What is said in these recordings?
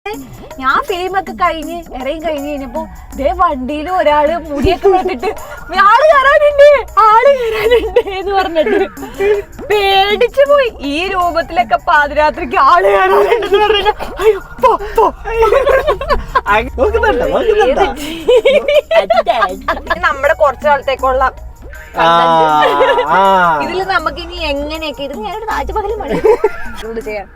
ഞാൻ ഫിലിമൊക്കെ കഴിഞ്ഞ് ഇറങ്ങി കഴിഞ്ഞപ്പോ ദേ വണ്ടിയിൽ ഒരാള് മുടിയൊക്കെ വെച്ചിട്ട് ആള് കയറാനുണ്ട് എന്ന് പറഞ്ഞിട്ട് പേടിച്ചു പോയി. ഈ രൂപത്തിലൊക്കെ പാതിരാത്രിക്ക് ആള് കയറാനുണ്ടെന്ന് പറഞ്ഞ അയ്യോ നമ്മുടെ കുറച്ചു കാലത്തേക്കുള്ള ഇതില് നമുക്ക് ഇനി എങ്ങനെയൊക്കെ ഇത് ഞാനൊരു താജ്മഹൽ മതി ചെയ്യാം.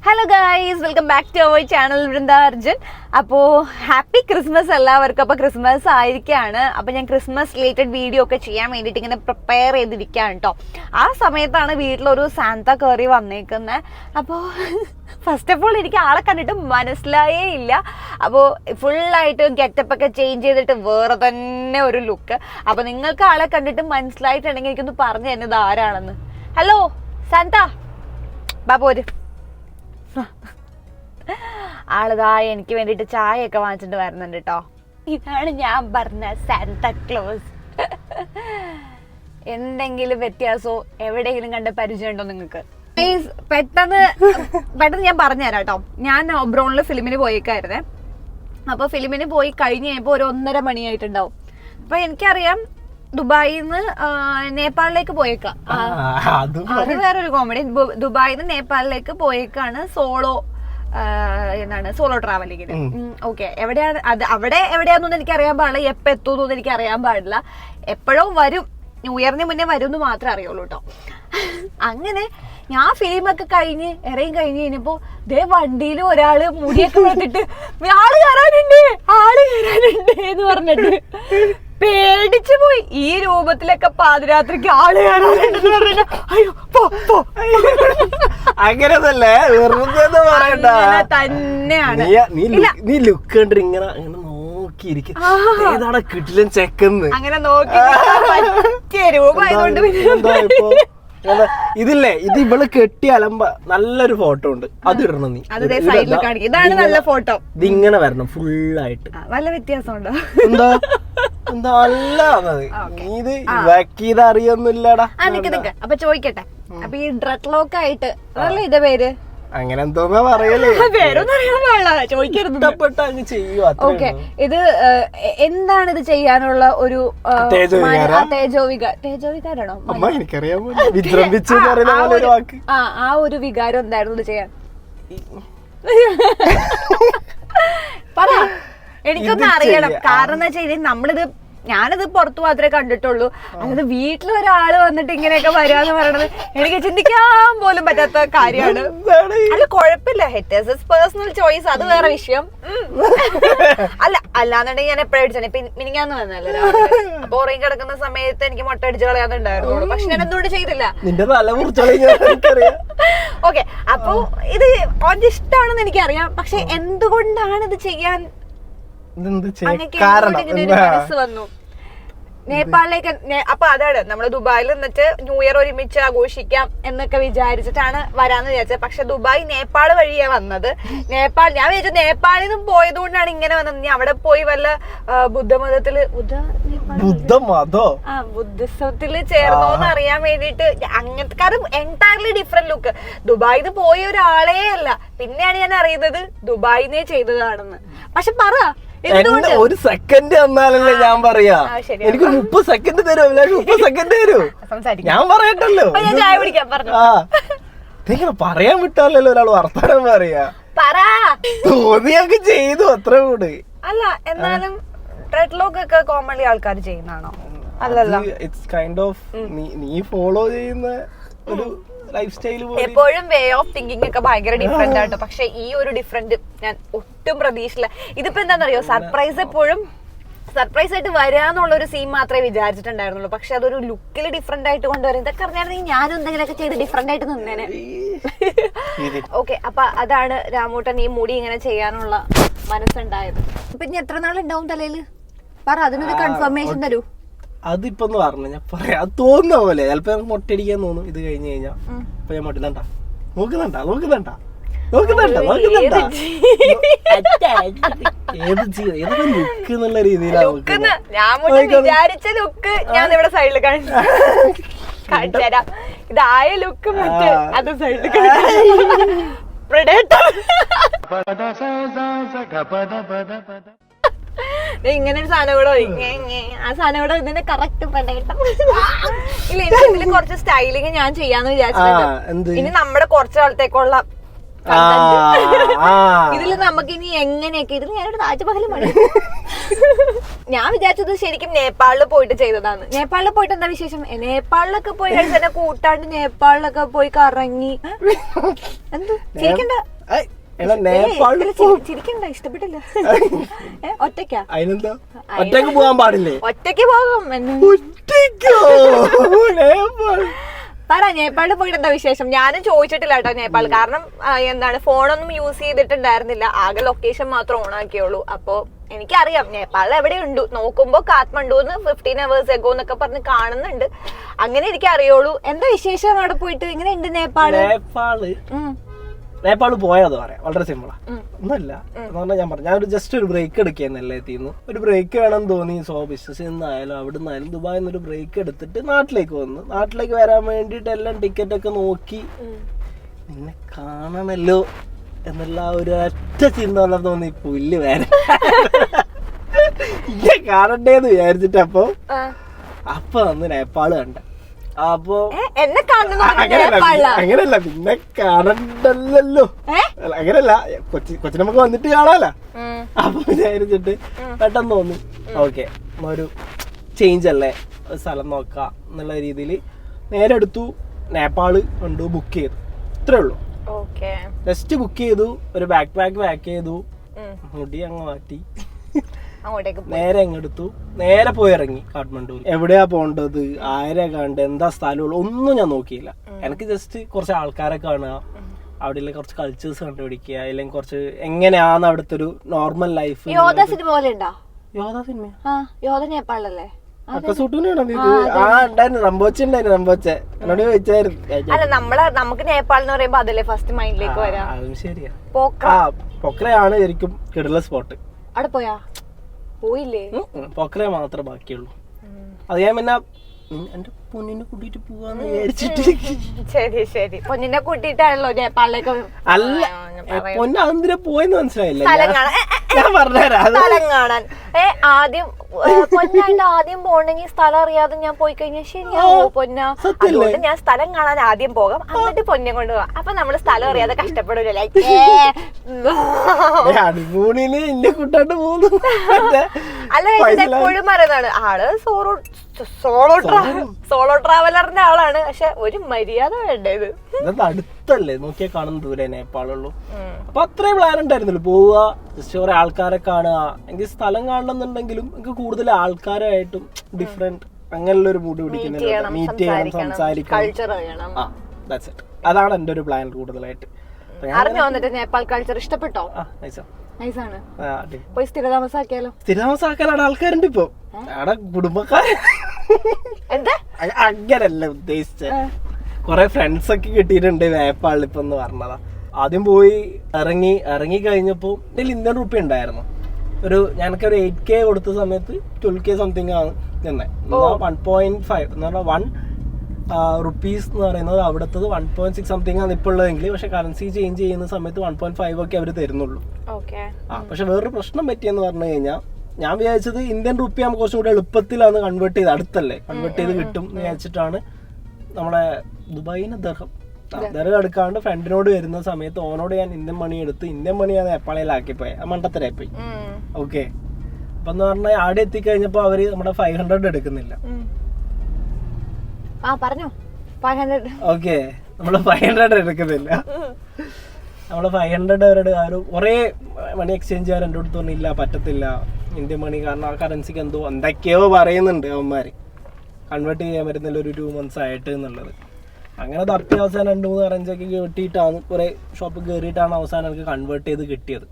Hello guys, welcome back to our channel Vrinda Arjun. അപ്പോൾ ഹാപ്പി ക്രിസ്മസ് എല്ലാവർക്കും. അപ്പോൾ ക്രിസ്മസ് ആയിരിക്കുകയാണ്. അപ്പോൾ ഞാൻ ക്രിസ്മസ് റിലേറ്റഡ് വീഡിയോ ഒക്കെ ചെയ്യാൻ വേണ്ടിയിട്ട് ഇങ്ങനെ പ്രിപ്പയർ ചെയ്തിരിക്കുകയാണ് കേട്ടോ. ആ സമയത്താണ് വീട്ടിലൊരു സാന്ത കയറി വന്നേക്കുന്നത്. അപ്പോൾ ഫസ്റ്റ് ഓഫ് ഓൾ എനിക്ക് ആളെ കണ്ടിട്ട് മനസ്സിലായേ ഇല്ല. അപ്പോൾ ഫുള്ളായിട്ട് ഗെറ്റപ്പ് ഒക്കെ ചേഞ്ച് ചെയ്തിട്ട് വേറെ തന്നെ ഒരു ലുക്ക്. അപ്പോൾ നിങ്ങൾക്ക് ആളെ കണ്ടിട്ട് മനസ്സിലായിട്ടുണ്ടെങ്കിൽ എനിക്കൊന്ന് പറഞ്ഞു തന്നത് ആരാണെന്ന്. Hello Santa, ബാപ്പോര്. ആളിതാ എനിക്ക് വേണ്ടിട്ട് ചായ ഒക്കെ വാങ്ങിച്ചിട്ട് വരുന്നുണ്ട് കേട്ടോ. ഇതാണ് ഞാൻ പറഞ്ഞ സാന്താ ക്ലോസ്. എന്തെങ്കിലും വ്യത്യാസമോ എവിടെയെങ്കിലും കണ്ട പരിചയം ഉണ്ടോ നിങ്ങൾക്ക്? പെട്ടെന്ന് ഞാൻ പറഞ്ഞുതരാം കേട്ടോ. ഞാൻ ഒബ്രോണില് ഫിലിമിന് പോയേക്കായിരുന്നേ. അപ്പൊ ഫിലിമിന് പോയി കഴിഞ്ഞ് കഴിയുമ്പോ ഒരു 1:30 മണിയായിട്ടുണ്ടാവും. അപ്പൊ എനിക്കറിയാം ദുബായിൽ നിന്ന് നേപ്പാളിലേക്ക് പോയേക്കാം. അത് വേറൊരു കോമഡി. ദുബായിൽ നിന്ന് നേപ്പാളിലേക്ക് പോയേക്കാണ് സോളോ ട്രാവലിങ്ങിന്. ഓക്കെ, എവിടെയാണ് അത്? അവിടെ എവിടെയാണെന്നൊന്നും എനിക്ക് അറിയാൻ പാടില്ല. എപ്പോൾ എത്തുമെന്നൊന്നും എനിക്ക് അറിയാൻ പാടില്ല. എപ്പോഴും വരും, ന്യൂ ഇയറിന് മുന്നേ വരും എന്ന് മാത്രമേ അറിയുള്ളൂ കേട്ടോ. അങ്ങനെ ഞാൻ ഫിലിമൊക്കെ കഴിഞ്ഞ് ഇറങ്ങി കഴിഞ്ഞപ്പോ ദേ വണ്ടിയിൽ ഒരാള് മുടിയൊക്കെ വെച്ചിട്ട് ആള് കയറാനുണ്ട് എന്ന് പറഞ്ഞിട്ട് പേടിച്ചു പോയി. ഈ രൂപത്തിലൊക്കെ പാതിരാത്രിക്ക് ആള് കയറാനുണ്ടെന്ന് പറഞ്ഞ അയ്യോ അങ്ങനെയല്ലേ തന്നെയാണ്. നീ ലുക്ക് കണ്ടിട്ട് ഇങ്ങനെ നോക്കിയിരിക്കും ഏതാണ് കിട്ടിലും ചെക്കെന്ന് അങ്ങനെ നോക്കി രൂപമായതുകൊണ്ട് ഇതില്ലേ, ഇത് ഇവള് കെട്ടി അലമ്പ നല്ലൊരു ഫോട്ടോ ഉണ്ട്, അത് ഇടണം നീ. ഇതാണ് നല്ല ഫോട്ടോ. ഇതിങ്ങനെ വരണം ഫുള്ളായിട്ട്. വല്ല വ്യത്യാസമുണ്ടോ? എന്താ നല്ല നീ ഇത് ഇതാക്കിയത് അറിയൊന്നുമില്ലടാ. അപ്പൊ ചോദിക്കട്ടെ, അപ്പൊ ഈ ഡ്രഡ് ലോക്ക് ആയിട്ട് അതല്ലേ ഇത് പേര്? അങ്ങനെ എന്തോന്നാ പറയല്ലേ, പേരൊന്നും അറിയാൻ പാടില്ല, ചോദിക്കരുത്. ഇഷ്ടപ്പെട്ട അങ്ങ് ചെയ്യുക. ഓക്കെ, ഇത് എന്താണ് ഇത് ചെയ്യാനുള്ള ഒരു തേജോവികാരാണോ? എനിക്കറിയാൻ ആ ഒരു വികാരം എന്തായിരുന്നു ചെയ്യാൻ? പറ, എനിക്കൊന്നും അറിയണം. കാരണം എന്താ വെച്ചാൽ നമ്മളിത് ഞാനിത് പുറത്തു മാത്രമേ കണ്ടിട്ടുള്ളൂ. അതായത് വീട്ടിലൊരാള് വന്നിട്ട് ഇങ്ങനെയൊക്കെ വരാന്ന് പറയണത് എനിക്ക് ചിന്തിക്കാൻ പോലും പറ്റാത്ത കാര്യമാണ്. അല്ല കുഴപ്പമില്ല, ഹിറ്റ് പേഴ്സണൽ ചോയ്സ്, അത് വേറെ വിഷയം. അല്ലാന്നുണ്ടെങ്കിൽ ഞാൻ എപ്പോഴും അടിച്ചാണ്. മിനിങ്ങാന്ന് വന്നല്ലോ, അപ്പൊ ഉറങ്ങി കിടക്കുന്ന സമയത്ത് എനിക്ക് മുട്ട അടിച്ച് കളയാന്നുണ്ടായിരുന്നുള്ളൂ. പക്ഷെ ഞാൻ എന്തുകൊണ്ട് ചെയ്തില്ല. ഓക്കെ, അപ്പൊ ഇത് ഓന്റെ ഇഷ്ടമാണെന്ന് എനിക്കറിയാം. പക്ഷെ എന്തുകൊണ്ടാണ് ഇത് ചെയ്യാൻ മനസ്സ് വന്നു? നേപ്പാളിലേക്ക്. അപ്പൊ അതാണ് നമ്മള് ദുബായിൽ നിന്നിട്ട് ന്യൂ ഇയർ ഒരുമിച്ച് ആഘോഷിക്കാം എന്നൊക്കെ വിചാരിച്ചിട്ടാണ് വരാന്ന് വിചാരിച്ചത്. പക്ഷെ ദുബായ് നേപ്പാൾ വഴിയാ വന്നത്. ഞാൻ വിചാരിച്ചു നേപ്പാളിൽ നിന്നും പോയത് കൊണ്ടാണ് ഇങ്ങനെ വന്നത്. ഇനി അവിടെ പോയി വല്ല ബുദ്ധമതത്തില് ബുദ്ധിസത്തില് ചേർന്നോന്ന് അറിയാൻ വേണ്ടിട്ട്. അങ്ങനത്തെ കാര്യം എൻറ്റയർലി ഡിഫറെന്റ് ലുക്ക്. ദുബായിന്ന് പോയ ഒരാളേ അല്ല, പിന്നെയാണ് ഞാൻ അറിയുന്നത് ദുബായിന്നേ ചെയ്തതാണെന്ന്. പക്ഷെ പറ, ഒരു സെക്കൻഡ് തന്നാലല്ലേ ഞാൻ പറയാ. എനിക്ക് 30 സെക്കൻഡ് തരും, 30 സെക്കൻഡ് തരൂ, ഞാൻ പറയട്ടല്ലോ. ഇങ്ങനെ പറയാൻ വിട്ടാലല്ലോ ഒരാൾ വർത്താനം പറയാ. തോന്നിയൊക്കെ ചെയ്തു, അത്ര കൂടെ. അല്ല എന്നാലും ഡ്രെഡ് ലോക്ക് ഒക്കെ കോമൺലി ആൾക്കാർ ചെയ്യുന്നതാണോ? അല്ലല്ലോ, ഇറ്റ്സ് കൈൻഡ് ഓഫ് നീ ഫോളോ ചെയ്യുന്ന ഒരു ലൈഫ് സ്റ്റൈൽ. എപ്പോഴും വേ ഓഫ് തിങ്കിങ് ഒക്കെ ഭയങ്കര ഡിഫറെന്റ് ആട്ടോ. പക്ഷെ ഈ ഒരു ഡിഫറെന്റ് ഞാൻ ഒട്ടും പ്രതീക്ഷിച്ചില്ല. ഇതിപ്പോ എന്താണെന്നറിയോ, സർപ്രൈസ് എപ്പോഴും സർപ്രൈസ് ആയിട്ട് വരാന്നുള്ള ഒരു സീൻ മാത്രമേ വിചാരിച്ചിട്ടുണ്ടായിരുന്നുള്ളൂ. പക്ഷെ അതൊരു ലുക്കിൽ ഡിഫറെന്റ് ആയിട്ട് കൊണ്ടുവരും. ഇതൊക്കെ അറിഞ്ഞായിരുന്നെങ്കിൽ ഞാനും എന്തെങ്കിലുമൊക്കെ ചെയ്ത് ഡിഫറെന്റ് ആയിട്ട് നിന്നേനെ. ഓക്കെ, അപ്പൊ അതാണ് രാമൂട്ടൻ ഈ മുടി ഇങ്ങനെ ചെയ്യാനുള്ള മനസ്സുണ്ടായത്. ഇപ്പൊ ഇനി എത്ര നാളുണ്ടാവും തലയില്? പറ, അതിനൊരു കൺഫർമേഷൻ തരൂ. അതിപ്പോ പറഞ്ഞു ഞാൻ പറയാം, അത് തോന്നുന്ന പോലെ ചിലപ്പോ മൊട്ടടിക്കാൻ തോന്നും. ഇത് കഴിഞ്ഞ് കഴിഞ്ഞാ അപ്പൊ ഞാൻ മൊട്ടുന്നുണ്ടാ നോക്കുന്നുണ്ടാ ഏത് ലുക്ക് എന്നുള്ള രീതിയിലാണ് വിചാരിച്ച ലുക്ക് ഞാൻ ഇവിടെ സൈഡിൽ കാണിച്ചു തരാം. ഇതായ ലുക്ക് മറ്റേ അത് സൈഡിൽ അപ്പൊ ഇങ്ങനെ ഒരു സാധനം കൂടെ ആ സാധനം കൂടെ ഇതിന്റെ കറക്റ്റ് പെണ്ണേട്ടം ഇല്ല. ഇതില് കുറച്ച് സ്റ്റൈലിങ് ഞാൻ ചെയ്യാന്ന് വിചാരിച്ചിട്ടുണ്ട്. ഇനി നമ്മുടെ കുറച്ച് കാലത്തേക്കുള്ള ഇതില് നമുക്ക് ഇനി എങ്ങനെയൊക്കെ ഇതിൽ ഞാനൊരു താജ്മഹൽ മതി. ഞാൻ വിചാരിച്ചത് ശരിക്കും നേപ്പാളിൽ പോയിട്ട് ചെയ്തതാണ്. നേപ്പാളിൽ പോയിട്ട് എന്താ വിശേഷം? നേപ്പാളിലൊക്കെ പോയി തന്നെ കൂട്ടാണ്ട് നേപ്പാളിലൊക്കെ പോയി കറങ്ങി. എന്ത് ചിരിക്കണ്ട, ചിരിക്കണ്ട, ഇഷ്ടപ്പെട്ടില്ല. ഒറ്റയ്ക്കാ? ഒറ്റയ്ക്ക് പോകാൻ പാടില്ലേ? ഒറ്റയ്ക്ക് പോകും. പറ, നേപ്പാളിൽ പോയിട്ട് എന്താ വിശേഷം? ഞാനും ചോദിച്ചിട്ടില്ല കേട്ടോ നേപ്പാൾ. കാരണം എന്താണ്, ഫോണൊന്നും യൂസ് ചെയ്തിട്ടുണ്ടായിരുന്നില്ല. ആകെ ലൊക്കേഷൻ മാത്രം ഓൺ ആക്കിയുള്ളൂ. അപ്പൊ എനിക്കറിയാം നേപ്പാളിൽ എവിടെയുണ്ട്. നോക്കുമ്പോ കാത്മണ്ഡൂന്ന് 15 hours ago എന്നൊക്കെ പറഞ്ഞ് കാണുന്നുണ്ട്. അങ്ങനെ എനിക്ക് അറിയുള്ളൂ. എന്താ വിശേഷം അവിടെ പോയിട്ട്? എങ്ങനെ ഉണ്ട് നേപ്പാള്? നേപ്പാള് പോയാന്ന് പറയാം, വളരെ സിമ്പിളാ. ഒന്നുമില്ല എന്ന് പറഞ്ഞാൽ ഞാൻ പറഞ്ഞു, ഞാനൊരു ജസ്റ്റ് ഒരു ബ്രേക്ക് എടുക്കുകയെന്നല്ലേ എത്തിയിരുന്നു. ഒരു ബ്രേക്ക് വേണം തോന്നി. സോ ബിസിനസ് നിന്നായാലും അവിടെ നിന്നായാലും ദുബായിൽ നിന്നൊരു ബ്രേക്ക് എടുത്തിട്ട് നാട്ടിലേക്ക് വന്നു. നാട്ടിലേക്ക് വരാൻ വേണ്ടിയിട്ട് എല്ലാം ടിക്കറ്റ് ഒക്കെ നോക്കി നിന്നെ കാണണല്ലോ എന്നുള്ള ഒരു ഒറ്റ ചിന്ത വന്നപ്പോ തോന്നി പുല്ല് വേറെ ഇന്നെ കാണണ്ടേന്ന് വിചാരിച്ചിട്ട് അപ്പൊ വന്ന് നേപ്പാള് കണ്ട. അപ്പൊ അങ്ങനല്ല, പിന്നെ കാണണ്ടല്ലോ, അങ്ങനല്ല, കൊച്ചിനെ നമുക്ക് വന്നിട്ട് കാണാലോ. അപ്പൊ വിചാരിച്ചിട്ട് പെട്ടെന്ന് തോന്നി ഓക്കെ ഒരു ചേഞ്ച് അല്ലേ, ഒരു സ്ഥലം നോക്കാം എന്നുള്ള രീതിയിൽ നേരെ എടുത്തു. നേപ്പാള് കണ്ടു, ബുക്ക് ചെയ്തു. ഇത്രേ ഉള്ളൂ. ജസ്റ്റ് ബുക്ക് ചെയ്തു, ഒരു ബാക്ക് പാക്ക് ചെയ്തു, മുടി അങ്ങ് മാറ്റി, നേരെ അങ്ങെടുത്തു, നേരെ പോയി ഇറങ്ങി കാഠ്മണ്ഡുവിൽ. എവിടെയാ പോണ്ടത്, ആരെ കണ്ട്, എന്താ സ്ഥലമുള്ള ഒന്നും ഞാൻ നോക്കിയില്ല. എനിക്ക് ജസ്റ്റ് കുറച്ച് ആൾക്കാരെ കാണുക, അവിടെ കുറച്ച് കൾച്ചേഴ്സ് കണ്ടുപിടിക്കുക, അല്ലെങ്കിൽ കുറച്ച് എങ്ങനെയാന്ന് അവിടുത്തെ ഒരു നോർമൽ ലൈഫ്. യോധ സിനിമ പോലെ ഉണ്ടോ? യോധ സിനിമ? യോധ നേപ്പാളിലല്ലേ? നമുക്ക് നേപ്പാൾ എന്ന് പറയുമ്പോ അതല്ലേ ഫസ്റ്റ് മൈൻഡിലേക്ക് വരാം. ശരിയാ, പൊക്രയാണ് ശരിക്കും കിടല സ്പോട്ട്. അവിടെ പോയാ? പോയില്ലേ? പൊക്ര മാത്രമേ ബാക്കിയുള്ളൂ. അത് ഞാൻ പിന്നെ എന്റെ പൊന്നിനെ കൂട്ടിട്ട് പോവാന്ന് വിചാരിച്ചിട്ട്. ശരി ശരി, പൊന്നിനെ കൂട്ടിട്ടാണല്ലോ നേപ്പാളിലേക്ക്? അല്ല, പൊന്നെ അതെന്തിനാ പോയെന്ന് മനസ്സിലായില്ല. ഞാൻ പറഞ്ഞുതരാം. സ്ഥലം കാണാൻ ആദ്യം പൊന്നായിട്ട് ആദ്യം പോണെങ്കിൽ സ്ഥലം അറിയാതെ ഞാൻ പോയി കഴിഞ്ഞാൽ ശരിയാവോ പൊന്ന? അതുകൊണ്ട് ഞാൻ സ്ഥലം കാണാൻ ആദ്യം പോകാം, എന്നിട്ട് പൊന്നെ കൊണ്ടുപോകാം. അപ്പൊ നമ്മള് സ്ഥലം അറിയാതെ കഷ്ടപ്പെടൂല. ഹണിമൂണിന് എന്നെ കൂട്ടാണ്ട് പോകുന്നു. അല്ല, എപ്പോഴും പറയുന്നതാണ് ആള് സോളോ ട്രാവലറിന്റെ ആളാണ്. പക്ഷെ ഒരു മര്യാദ വേണ്ടത്. അടുത്തല്ലേ, നോക്കിയാൽ കാണുന്ന ദൂരെ നേപ്പാളുള്ളൂ. അപ്പൊ അത്രയും പ്ലാൻ ഉണ്ടായിരുന്നല്ലോ, പോവുക, ജസ്റ്റ് കുറെ ആൾക്കാരെ കാണുക. എനിക്ക് സ്ഥലം കാണണമെന്നുണ്ടെങ്കിലും എനിക്ക് കൂടുതൽ ആൾക്കാരായിട്ടും ഡിഫറെന്റ് അങ്ങനെയുള്ള ഒരു മൂഡ് പിടിക്കുന്നുണ്ട്. മീറ്റ് ചെയ്യണം, സംസാരിക്കണം. അതാണ് എന്റെ ഒരു പ്ലാൻ കൂടുതലായിട്ട്. നേപ്പാൾ കൾച്ചർ ഇഷ്ടപ്പെട്ടോ? സ്ഥിരതാമസാക്കാനാണ് ആൾക്കാരുണ്ട് ഇപ്പൊ. അവിടെ കുടുംബക്കാര് അങ്ങനല്ല ഉദ്ദേശിച്ച കൊറേ ഫ്രണ്ട്സ് ഒക്കെ കിട്ടിയിട്ടുണ്ട് നേപ്പാളിൽ ഇപ്പൊ എന്ന് പറഞ്ഞതാ. ആദ്യം പോയി ഇറങ്ങി കഴിഞ്ഞപ്പോ ഇതിൽ ഇന്ത്യൻ റുപ്പി ഉണ്ടായിരുന്നു. ഞാനൊക്കെ ഒരു 8K കൊടുത്ത സമയത്ത് 12K സംതിങ് ആണ് തന്നെ. 1.5 എന്ന് പറഞ്ഞാൽ 1 റുപ്പീസ് എന്ന് പറയുന്നത് അവിടുത്തത് 1.6 സംതിങ് ആണ് ഇപ്പോൾ ഉള്ളതെങ്കിൽ, പക്ഷെ കറൻസി ചേഞ്ച് ചെയ്യുന്ന സമയത്ത് 1.5 ഒക്കെ അവർ തരുന്നുള്ളൂ. പക്ഷെ വേറൊരു പ്രശ്നം പറ്റിയെന്ന് പറഞ്ഞു കഴിഞ്ഞാൽ, ഞാൻ വിചാരിച്ചത് ഇന്ത്യൻ റുപ്പി നമുക്ക് കുറച്ചും കൂടെ എളുപ്പത്തിലാണ് കൺവേർട്ട് ചെയ്ത്, അടുത്തല്ലേ കൺവേർട്ട് ചെയ്ത് കിട്ടും എന്ന് വിചാരിച്ചിട്ടാണ് നമ്മളെ ദുബായിന് ദർഹം എടുക്കാണ്ട് ഫ്രണ്ടിനോട് വരുന്ന സമയത്ത് ഓനോട് ഞാൻ ഇന്ത്യൻ മണി എടുത്ത് ഇന്ത്യൻ മണി ഞാൻ നേപ്പാളിലാക്കിപ്പോയി, മണ്ടത്തരായിപ്പോയി. ഓക്കെ, അപ്പൊ എന്ന് പറഞ്ഞാൽ ആടെ എത്തിക്കഴിഞ്ഞപ്പോ അവര് നമ്മുടെ 500 എടുക്കുന്നില്ല. ഓക്കെ, നമ്മള് 500 എടുക്കുന്നില്ല. നമ്മള് 500 അവരുടെ കുറെ മണി എക്സ്ചേഞ്ചുകാർ എൻ്റെ അടുത്ത് പറഞ്ഞില്ല, പറ്റത്തില്ല ഇന്ത്യൻ മണി, കാരണം ആ കറൻസിക്ക് എന്തൊക്കെയോ പറയുന്നുണ്ട് അവന്മാര്, കൺവേർട്ട് ചെയ്യാൻ പറ്റുന്നില്ല ഒരു 2 months ആയിട്ട് എന്നുള്ളത്. അങ്ങനെ തപ്പി അവസാനം 2-3 കറൻസിയൊക്കെ കിട്ടിയിട്ടാണ്, കുറെ ഷോപ്പ് കയറിയിട്ടാണ് അവസാനം എനിക്ക് കൺവേർട്ട് ചെയ്ത് കിട്ടിയത്.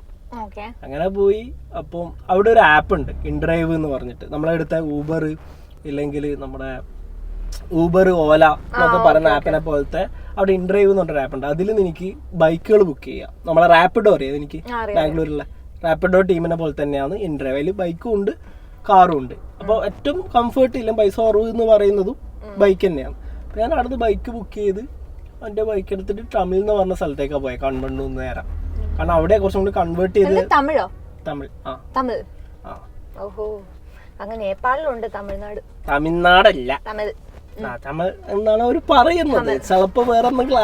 അങ്ങനെ പോയി. അപ്പം അവിടെ ഒരു ആപ്പ് ഉണ്ട്, ഇൻഡ്രൈവ് എന്ന് പറഞ്ഞിട്ട്. നമ്മളെടുത്ത ഊബർ ഇല്ലെങ്കിൽ നമ്മുടെ ഊബർ, ഓല എന്നൊക്കെ പറയുന്ന ആപ്പിനെ പോലത്തെ അവിടെ ഇൻഡ്രൈവ് എന്ന് പറഞ്ഞൊരു ആപ്പ് ഉണ്ട്. അതിൽ എനിക്ക് ബൈക്കുകൾ ബുക്ക് ചെയ്യാം. നമ്മളെ റാപ്പിഡോ അറിയാം, എനിക്ക് ബാംഗ്ലൂരിലെ റാപ്പിഡോ ടീമിനെ പോലെ തന്നെയാണ് ഇൻഡ്രൈവ്. അതിൽ ബൈക്കും ഉണ്ട്, കാറും ഉണ്ട്. അപ്പോൾ ഏറ്റവും കംഫർട്ട് ഇല്ല പൈസ കുറവ് എന്ന് പറയുന്നതും ബൈക്ക് തന്നെയാണ്. അപ്പോൾ ഞാൻ അടുത്ത് ബൈക്ക് ബുക്ക് ചെയ്ത് എൻ്റെ ബൈക്ക് എടുത്തിട്ട് ട്രമിൽ എന്ന് പറഞ്ഞ സ്ഥലത്തേക്കാണ് പോയത്, കാഠ്മണ്ഡു നേരെ. കാരണം അവിടെ കുറച്ചും കൂടി കൺവേർട്ട് ചെയ്ത് തമിഴോ തമിഴ് തമിഴ് ഓഹോ അങ്ങനെ നേപ്പാളിലുണ്ട് തമിഴ്നാട്. തമിഴ്നാടല്ല തമിഴ് തമിഴ് എന്നാണ് അവര് പറയുന്നത്. ചിലപ്പോ വേറെ എന്തെങ്കിലും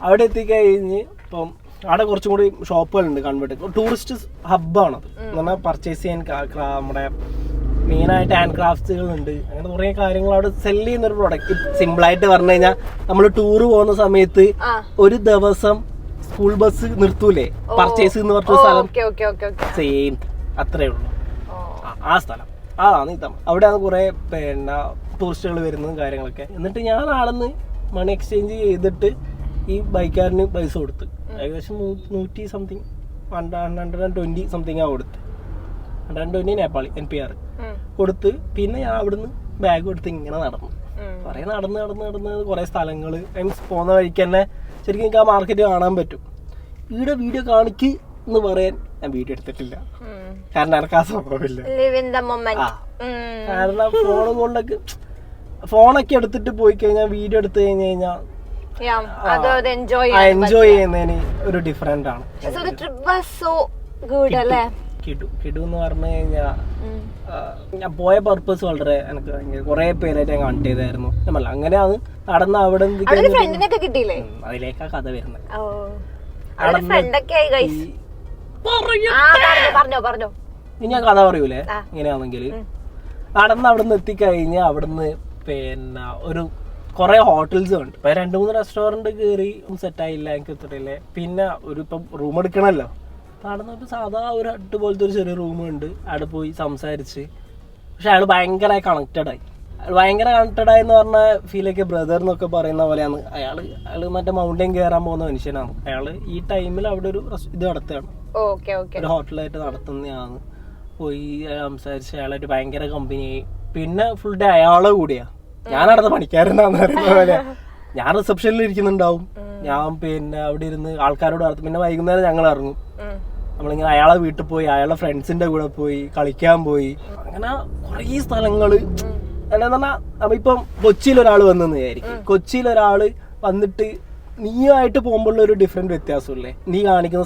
അവിടെ എത്തിക്കഴിഞ്ഞ് ഇപ്പം അവിടെ കുറച്ചും കൂടി ഷോപ്പുകളുണ്ട് കൺവേർട്ട്. ടൂറിസ്റ്റ് ഹബ്ബാണത് എന്ന് പറഞ്ഞാൽ പർച്ചേസ് ചെയ്യാൻ നമ്മുടെ മെയിനായിട്ട് ഹാൻഡ് ക്രാഫ്റ്റുകളുണ്ട്. അങ്ങനെ കുറെ കാര്യങ്ങൾ അവിടെ സെല് ചെയ്യുന്ന ഒരു പ്രൊഡക്റ്റ്. സിമ്പിളായിട്ട് പറഞ്ഞു കഴിഞ്ഞാൽ നമ്മൾ ടൂർ പോകുന്ന സമയത്ത് ഒരു ദിവസം സ്കൂൾ ബസ് നിർത്തൂലേ പർച്ചേസ് എന്ന് പറഞ്ഞ സ്ഥലം, സെയിം അത്രേ ഉള്ളൂ ആ സ്ഥലം. അതാണ് ഈ തമിഴ്. അവിടെയാണ് കുറെ പിന്നെ ടൂറിസ്റ്റുകൾ വരുന്നതും കാര്യങ്ങളൊക്കെ. എന്നിട്ട് ഞാൻ ആളെന്ന് മണി എക്സ്ചേഞ്ച് ചെയ്തിട്ട് ഈ ബൈക്കാരന് പൈസ കൊടുത്ത് ഏകദേശം 100 സംതിങ് 120 സംതിങ് ആ കൊടുത്ത് 120 നേപ്പാളി NPR കൊടുത്ത്. പിന്നെ ഞാൻ അവിടുന്ന് ബാഗ് എടുത്ത് ഇങ്ങനെ നടന്നു കുറെ നടന്ന് കുറെ സ്ഥലങ്ങള് പോകുന്ന വഴിക്ക് തന്നെ ശരിക്കും എനിക്ക് ആ മാർക്കറ്റ് കാണാൻ പറ്റും. ഇവിടെ വീഡിയോ കാണിക്ക് എന്ന് പറയാൻ ഞാൻ വീഡിയോ എടുത്തിട്ടില്ല, കാരണം എനിക്ക് ആ സംഭവമില്ല. കാരണം ഫോണൊക്കെ എടുത്തിട്ട് പോയി കഴിഞ്ഞാൽ വീഡിയോ എടുത്തു കഴിഞ്ഞാൽ എൻജോയ് ചെയ്യുന്നതിന് ഒരു ഡിഫറെന്റ് ആണ്. കിടു എന്ന് പറഞ്ഞു കഴിഞ്ഞാൽ ഞാൻ പോയ പർപ്പസ് വളരെ എനിക്ക് കുറെ പേരായിട്ട് ഞാൻ കണക്ട് ചെയ്തായിരുന്നു. അങ്ങനെയാണ് നടന്ന അവിടെ അതിലേക്കാ കഥ വരുന്നത്. ഇനി ഞാൻ കഥ പറയൂലേ ഇങ്ങനെയാണെങ്കിൽ നടന്ന് അവിടുന്ന് എത്തിക്കഴിഞ്ഞ് അവിടുന്ന് പിന്നെ ഒരു കുറെ ഹോട്ടൽസ് ഉണ്ട്. ഇപ്പൊ 2-3 റെസ്റ്റോറന്റ് കയറി സെറ്റായില്ല, എനിക്ക് എത്തിട്ടില്ലേ. പിന്നെ ഒരു ഇപ്പം റൂം എടുക്കണല്ലോ, നടന്നിട്ട് സാധാ ഒരു ഹട്ട് പോലത്തെ ഒരു ചെറിയ റൂമുണ്ട്. അവിടെ പോയി സംസാരിച്ച്. പക്ഷെ അയാൾ ഭയങ്കര കണക്റ്റഡ് ആയി എന്ന് പറഞ്ഞാൽ ഫീലൊക്കെ ബ്രദർ എന്നൊക്കെ പറയുന്ന പോലെയാണ്. അയാള് മറ്റേ മൗണ്ടൻ കയറാൻ പോകുന്ന മനുഷ്യനാണ്. അയാള് ഈ ടൈമിൽ അവിടെ ഒരു ഇത് നടത്തുകയാണ്, ഒരു ഹോട്ടലായിട്ട് നടത്തുന്നതാണ്. പോയി സംസാരിച്ച് അയാളായിട്ട് ഭയങ്കര കമ്പനിയായി. പിന്നെ ഫുൾ ഡേ അയാളെ കൂടിയാ. ഞാൻ അടുത്ത പണിക്കാരനാന്ന് പറയുന്ന പോലെ ഞാൻ റിസപ്ഷനിൽ ഇരിക്കുന്നുണ്ടാവും. ഞാൻ പിന്നെ അവിടെ ഇരുന്ന് ആൾക്കാരോട് നടത്തും. പിന്നെ വൈകുന്നേരം ഞങ്ങൾ ഇറങ്ങും. നമ്മളിങ്ങനെ അയാളെ വീട്ടിൽ പോയി അയാളുടെ ഫ്രണ്ട്സിന്റെ കൂടെ പോയി കളിക്കാൻ പോയി. അങ്ങനെ കുറേ സ്ഥലങ്ങള്. എന്താ പറഞ്ഞാൽ നമ്മളിപ്പം കൊച്ചിയിൽ ഒരാൾ വന്നെന്ന് വിചാരിക്കും. കൊച്ചിയിൽ ഒരാള് വന്നിട്ട് നീയുമായിട്ട് പോകുമ്പോഴുള്ള ഒരു ഡിഫറെന്റ് വ്യത്യാസമില്ലേ? നീ കാണിക്കുന്ന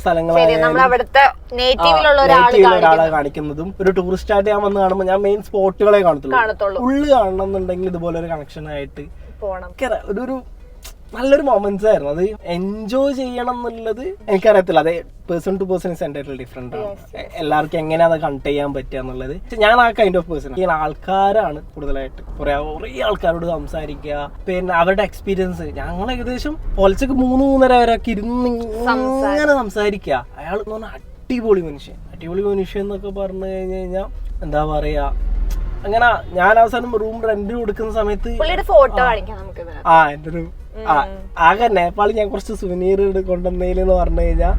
ഒരാളെ കാണിക്കുന്നതും ഒരു ടൂറിസ്റ്റ് ആയിട്ട് ഞാൻ വന്ന് കാണുമ്പോൾ ഞാൻ മെയിൻ സ്പോട്ടുകളെ കാണത്തുള്ളൂ. ഉള്ളു കാണണം എന്നുണ്ടെങ്കിൽ ഇതുപോലെ ഒരു കണക്ഷൻ ആയിട്ട് ഒരു നല്ലൊരു മൊമെന്റ്സ് ആയിരുന്നു. അത് എൻജോയ് ചെയ്യണം എന്നുള്ളത് എനിക്കറിയത്തില്ല. അതെ, person to person is entirely different ആണ്. എല്ലാവർക്കും എങ്ങനെയാണ് അത് കണക്ട് ചെയ്യാൻ പറ്റുക എന്നുള്ളത്. ഞാൻ ആ കൈൻഡ് ഓഫ് പേഴ്സൺ. ഈ ആൾക്കാരാണ് കൂടുതലായിട്ട് കുറേ ആൾക്കാരോട് സംസാരിക്കുക. പിന്നെ അവരുടെ എക്സ്പീരിയൻസ്. ഞങ്ങൾ ഏകദേശം പൊലച്ചക്ക് 3-3:30 വരെയൊക്കെ ഇരുന്ന് ഇങ്ങനെ സംസാരിക്കുക. അയാൾ എന്ന് പറഞ്ഞാൽ അടിപൊളി മനുഷ്യൻ എന്നൊക്കെ പറഞ്ഞു കഴിഞ്ഞാൽ എന്താ പറയാ. അങ്ങനെ ഞാൻ അവസാനം റൂം റെന്റ് കൊടുക്കുന്ന സമയത്ത് ഫോട്ടോ എന്റെ ഒരു ആകെ നേപ്പാളിൽ ഞാൻ കുറച്ച് സുവനീർ കൊണ്ടുവന്നതിലെന്ന് പറഞ്ഞു കഴിഞ്ഞാൽ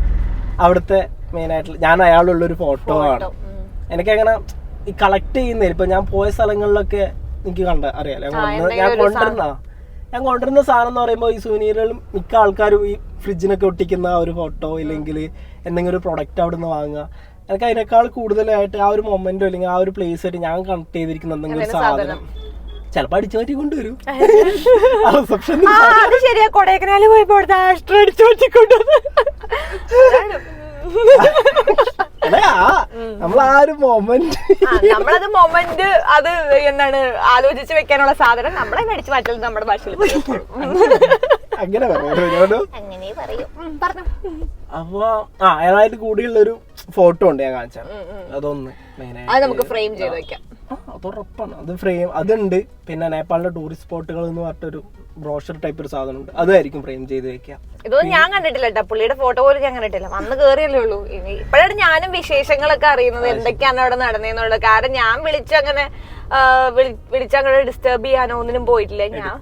അവിടുത്തെ മെയിൻ ആയിട്ടുള്ള ഞാൻ അയാളുള്ളൊരു ഫോട്ടോ ആണ്. എനിക്കങ്ങനെ ഈ കളക്ട് ചെയ്യുന്നതിൽ ഇപ്പൊ ഞാൻ പോയ സ്ഥലങ്ങളിലൊക്കെ എനിക്ക് അറിയാലോ. ഞാൻ കൊണ്ടുവരുന്ന സാധനം എന്ന് പറയുമ്പോൾ ഈ സുവനീറുകളും മിക്ക ആൾക്കാരും ഈ ഫ്രിഡ്ജിനൊക്കെ ഒട്ടിക്കുന്ന ഒരു ഫോട്ടോ ഇല്ലെങ്കിൽ എന്തെങ്കിലും ഒരു പ്രൊഡക്റ്റ് അവിടെ നിന്ന് വാങ്ങുക. എനിക്ക് അതിനേക്കാൾ കൂടുതലായിട്ട് ആ ഒരു മൊമെന്റോ അല്ലെങ്കിൽ ആ ഒരു പ്ലേസ് ആയിട്ട് ഞാൻ കണക്ട് ചെയ്തിരിക്കുന്ന എന്തെങ്കിലും ഒരു സാധനം ചിലപ്പോ അടിച്ചു മാറ്റി കൊണ്ടുവരും. ശരിയാ, കൊടൈക്കനാല് പോയപ്പോ അടിച്ചു മാറ്റിക്കൊണ്ടുവന്നു. നമ്മളൊരു മൊമെന്റ് അത് എന്താണ് ആലോചിച്ച് വെക്കാനുള്ള സാധനം നമ്മളെ അടിച്ചു മാറ്റൽ നമ്മുടെ ഭാഷയിൽ അങ്ങനെ പറയും. അപ്പൊ അയാളായിട്ട് കൂടിയുള്ളൊരു ഫോട്ടോ ഉണ്ട്, ഞാൻ കാണിച്ചാൽ അതൊന്ന് നമുക്ക് ഫ്രെയിം ചെയ്ത് വെക്കാം. അത് ഉറപ്പാണ്, അത് ഫ്രെയിം അതുണ്ട്. പിന്നെ നേപ്പാളിലെ ടൂറിസ്റ്റ് സ്പോട്ടുകൾ എന്ന് പറഞ്ഞിട്ടൊരു ബ്രോഷർ ടൈപ്പ് ഒരു സാധനം ഉണ്ട്, അതായിരിക്കും ഫ്രെയിം ചെയ്ത് വെക്കാം. ഇതൊന്നും ഞാൻ കണ്ടിട്ടില്ല കേട്ടോ, പുള്ളിയുടെ ഫോട്ടോ പോലും ഞാൻ കണ്ടിട്ടില്ല. അന്ന് കേറിയല്ലേ ഉള്ളൂ. ഇപ്പോഴാണ് ഞാനും വിശേഷങ്ങളൊക്കെ അറിയുന്നത് എന്തൊക്കെയാണ് അവിടെ നടന്നതെന്നുള്ളത്. കാരണം ഞാൻ വിളിച്ചങ്ങനെ ഡിസ്റ്റർബ് ചെയ്യാനോ ഒന്നിനും പോയിട്ടില്ല. ഞാൻ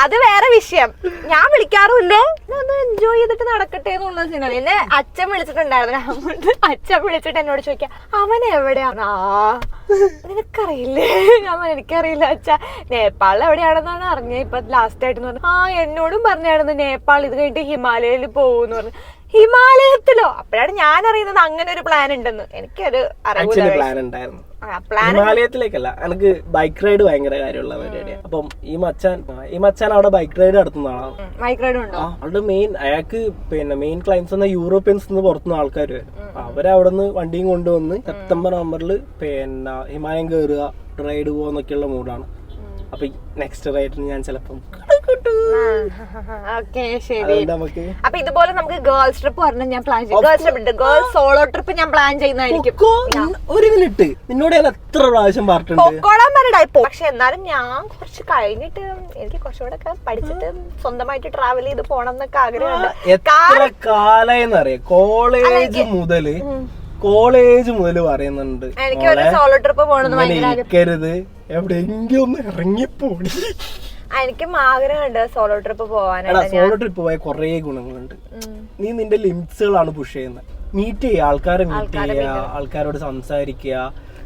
അത് വേറെ വിഷയം. ഞാൻ വിളിക്കാറുമില്ല, ഒന്ന് എൻജോയ് ചെയ്തിട്ട് നടക്കട്ടെ എന്നുള്ള സിനിമ. എന്നെ അച്ഛൻ വിളിച്ചിട്ടുണ്ടായിരുന്നു. അച്ഛൻ വിളിച്ചിട്ട് എന്നോട് ചോദിക്കാം അവൻ എവിടെയാ. നിനക്കറിയില്ലേ? എനിക്കറിയില്ല അച്ഛാ, നേപ്പാളിൽ എവിടെയാണെന്നാണ് അറിഞ്ഞത് ഇപ്പൊ ലാസ്റ്റ് ആയിട്ട് പറഞ്ഞു. എന്നോടും പറഞ്ഞായിരുന്നു നേപ്പാൾ ഇത് കഴിഞ്ഞിട്ട് ഹിമാലയയിൽ പോകുമെന്ന് പറഞ്ഞു. ഹിമാലയത്തിലോ? അപ്പോഴാണ് ഞാൻ അറിയുന്നത് അങ്ങനെ ഒരു പ്ലാൻ ഉണ്ടെന്ന്. എനിക്കൊരു ആക്ച്വലി പ്ലാൻ ഉണ്ടായിരുന്നു. ഹിമാലയത്തിലേക്കല്ല, എനിക്ക് ബൈക്ക് റൈഡ് ഭയങ്കര കാര്യമുള്ള പരിപാടിയാണ്. അപ്പം ഈ മച്ചാൻ അവിടെ ബൈക്ക് റൈഡ് നടത്തുന്ന ആളാണ്. ബൈക്ക് റൈഡ് ഉണ്ടോ? അവളുടെ അയാൾക്ക് മെയിൻ ക്ലയൻസ് എന്ന യൂറോപ്യൻസ് പുറത്തുനിന്ന് ആൾക്കാർ വരും. അവരവിടെ നിന്ന് വണ്ടിയും കൊണ്ടുവന്ന് സെപ്റ്റംബർ നവംബറിൽ ഹിമാലയം കയറുക, റൈഡ് പോവാന്നൊക്കെയുള്ള മൂഡാണ്. അപ്പൊ നെക്സ്റ്റ് റൈഡിന് ഞാൻ ചിലപ്പം അപ്പൊ ഇതുപോലെ നമുക്ക് ഗേൾസ് ട്രിപ്പ് പറഞ്ഞാൽ ഞാൻ പ്ലാൻ ചെയ്യും. Girls trip, girls solo trip ഞാൻ പ്ലാൻ ചെയ്യുന്നതായിരിക്കും. ഒരു മിനിറ്റ്, നിന്നോട് ഞാൻ എത്ര പ്രാവശ്യം പറഞ്ഞിട്ടുണ്ട്. പക്ഷെ എന്നാലും ഞാൻ കുറച്ച് കഴിഞ്ഞിട്ട് എനിക്ക് കുറച്ചുകൂടെ ഒക്കെ പഠിച്ചിട്ട് സ്വന്തമായിട്ട് ട്രാവൽ ചെയ്ത് പോണം എന്നൊക്കെ ആഗ്രഹമുണ്ട്. എത്ര കാലെന്നറിയാം, കോളേജ് മുതൽ പറയുന്നുണ്ട് എനിക്കൊരു സോളോ ട്രിപ്പ് പോകണമെന്ന് ഇരിക്കരുത്, എവിടെയെങ്കിലും ഒന്ന് ഇറങ്ങിപ്പോടി. എനിക്കും ആഗ്രഹമുണ്ട് സോളോ ട്രിപ്പ് പോവാനായിട്ട്. സോളോ ട്രിപ്പ് പോയ കുറെ ഗുണങ്ങളുണ്ട്. നീ നിന്റെ ലിമിറ്റ്സുകളാണ് പുഷ് ചെയ്യുന്നത്. മീറ്റ് ചെയ്യുക, ആൾക്കാരെ മീറ്റ് ചെയ്യുക, ആൾക്കാരോട് സംസാരിക്കുക.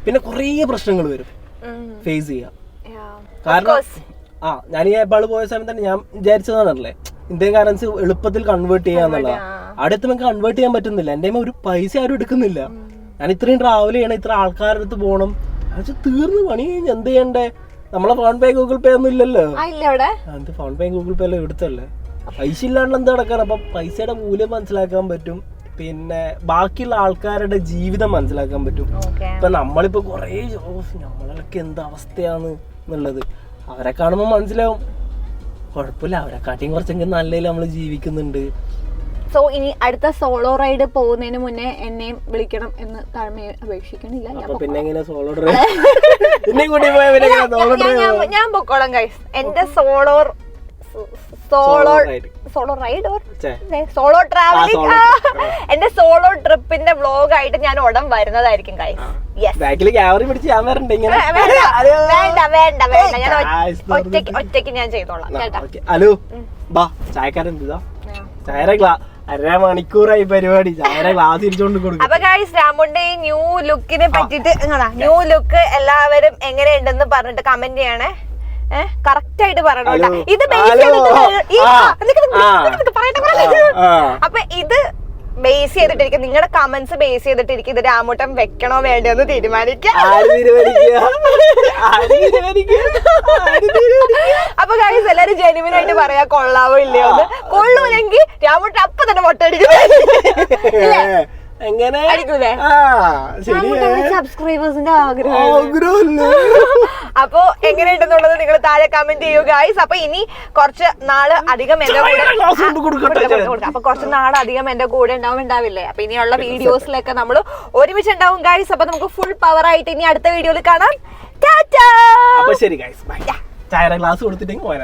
പിന്നെ കുറെ പ്രശ്നങ്ങൾ വരും, ഫേസ് ചെയ്യുക. കാരണം ഞാൻ ഈ നേപ്പാൾ പോയ സമയത്ത് തന്നെ ഞാൻ വിചാരിച്ചതാണല്ലേ ഇന്ത്യൻ കറൻസി എളുപ്പത്തിൽ കൺവേർട്ട് ചെയ്യാന്നുള്ളതാ. അവിടെ എത്തുമ്പോൾ കൺവേർട്ട് ചെയ്യാൻ പറ്റുന്നില്ല. എന്റെ ഒരു പൈസ ആരും എടുക്കുന്നില്ല. ഞാൻ ഇത്രയും ട്രാവൽ ചെയ്യണം, ഇത്ര ആൾക്കാരുടെ അടുത്ത് പോകണം. തീർന്ന് പണി കഴിഞ്ഞ് എന്ത് ചെയ്യണ്ടേ? നമ്മളെ ഫോൺ പേ ഗൂഗിൾ പേ ഒന്നും ഇല്ലല്ലോ. എന്ത് ഫോൺ പേ ഗൂഗിൾ പേ എല്ലാം എടുത്തല്ലേ, പൈസ ഇല്ലാണ്ട് എന്ത് നടക്കാൻ. അപ്പൊ പൈസയുടെ മൂല്യം മനസ്സിലാക്കാൻ പറ്റും, പിന്നെ ബാക്കിയുള്ള ആൾക്കാരുടെ ജീവിതം മനസ്സിലാക്കാൻ പറ്റും. ഇപ്പൊ നമ്മളിപ്പോ കൊറേ നമ്മളൊക്കെ എന്ത് അവസ്ഥയാണ് എന്നുള്ളത് അവരെ കാണുമ്പോ മനസ്സിലാവും. കുഴപ്പമില്ല, അവരെക്കാട്ടിയും കുറച്ചെങ്കിലും നല്ലതിൽ നമ്മള് ജീവിക്കുന്നുണ്ട്. സോ ഇനി അടുത്ത സോളോ റൈഡ് പോകുന്നതിന് മുന്നേ എന്നെയും വിളിക്കണം എന്ന് താഴ്മയെ അപേക്ഷിക്കണില്ല. ഞാൻ പൊക്കോളാം ഗൈസ്. എന്റെ സോളോ ട്രാവലിംഗ്, എന്റെ സോളോ ട്രിപ്പിന്റെ വ്ലോഗ് ആയിട്ട് ഞാൻ ഉടൻ വരുന്നതായിരിക്കും ഗൈസ്. വേണ്ട ഞാൻ ഒറ്റയ്ക്ക് ഞാൻ ചെയ്തോളാം കേട്ടോ. ഹലോ ബാ, ചായക്കാരൻ അരമണിക്കൂറായി പരിപാടി, ചായയുടെ ഗ്ലാസ് ഇരിച്ചോണ്ട് കൊടുക്കും. അപ്പൊ ഗൈസ്, രാമുന്റെ ഈ ന്യൂ ലുക്കിനെ പറ്റിട്ട്, ന്യൂ ലുക്ക് എല്ലാവരും എങ്ങനെയുണ്ടെന്ന് പറഞ്ഞിട്ട് കമന്റ് ചെയ്യണേ. കറക്റ്റ് ആയിട്ട് പറയണോട്ടാ. ഇത് അപ്പൊ ഇത് ബേസ് ചെയ്തിട്ടിരിക്കും, നിങ്ങളുടെ കമന്റ്സ് ബേസ് ചെയ്തിട്ടിരിക്കും ഇത് രാമൂട്ടൻ വെക്കണോ വേണ്ടോ എന്ന് തീരുമാനിക്കാം. അപ്പൊ ഗൈസ്, എല്ലാരും ജെനുവിൻ ആയിട്ട് പറയാ കൊള്ളാവോ ഇല്ലയോ എന്ന്. കൊള്ളൂലെങ്കിൽ രാമൂട്ടൻ അപ്പൊ തന്നെ മൊട്ടടിക്കും. സബ്സ്ക്രൈബേഴ്സിന്റെ ആഗ്രഹം. അപ്പൊ എങ്ങനെയുണ്ടെന്നുള്ളത് നിങ്ങൾ താഴെ കമന്റ് ചെയ്യൂ ഗൈസ്. അപ്പൊ ഇനി കുറച്ച് നാള് അധികം എന്റെ കൂടെ ഉണ്ടാവില്ലേ? അപ്പൊ ഇനിയുള്ള വീഡിയോസിലൊക്കെ നമ്മൾ ഒരുമിച്ച് ഉണ്ടാവും ഗൈസ്. അപ്പൊ നമുക്ക് ഫുൾ പവർ ആയിട്ട് ഇനി അടുത്ത വീഡിയോയിൽ കാണാം. ടാറ്റാ. ശരി ഗൈസ്, ബൈ. ചായയുടെ ഗ്ലാസ് കൊടുത്തിട്ടെങ്കിൽ പോയാൽ